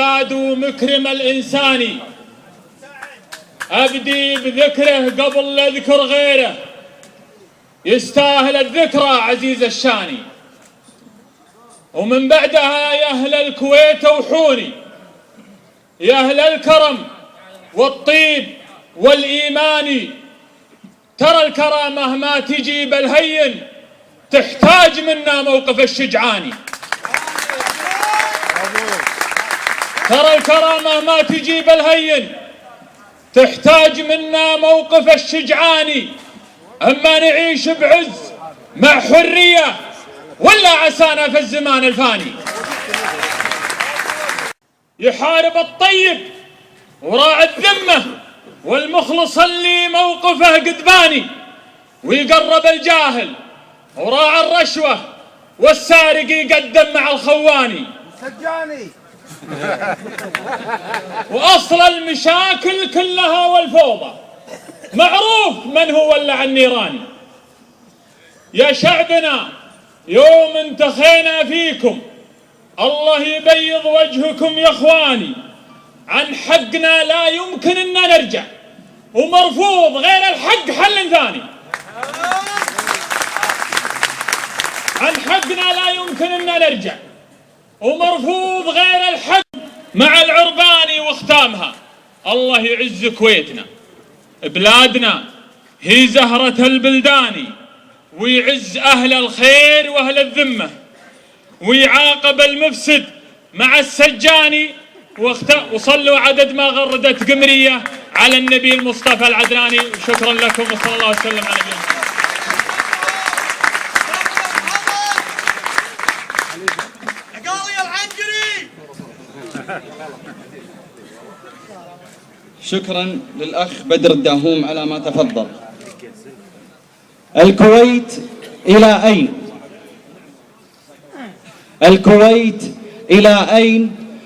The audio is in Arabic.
العباد مكرم الإنسان، أبدي بذكره قبل لا أذكر غيره، يستاهل الذكرى عزيز الشان. ومن بعدها يا أهل الكويت اوحوني، يا أهل الكرم والطيب والإيمان، ترى الكرامة ما تجي بالهين، تحتاج منا موقف الشجعاني. ترى الكرامة ما تجي بالهين، تحتاج منا موقف الشجعاني. أما نعيش بعز مع حرية ولا عسانا في الزمان الفاني. يحارب الطيب وراعي الذمة والمخلص اللي موقفه قدباني، ويقرب الجاهل وراعي الرشوة والسارق يقدم مع الخواني. سجاني وأصل المشاكل كلها والفوضى معروف من هو ولع النيران. يا شعبنا يوم انتخينا فيكم الله يبيض وجهكم يا اخواني، عن حقنا لا يمكن ان نرجع، ومرفوض غير الحق حل ثاني. عن حقنا لا يمكن ان نرجع، ومرفوض غير الحق. مع العرباني واختامها الله يعز كويتنا، بلادنا هي زهرة البلداني، ويعز أهل الخير وأهل الذمة، ويعاقب المفسد مع السجاني. وصلوا عدد ما غردت قمرية على النبي المصطفى العدناني. شكرا لكم وصلى الله وسلم على نبينا. شكرا للأخ بدر الداهوم على ما تفضل. الكويت إلى أين؟ الكويت إلى أين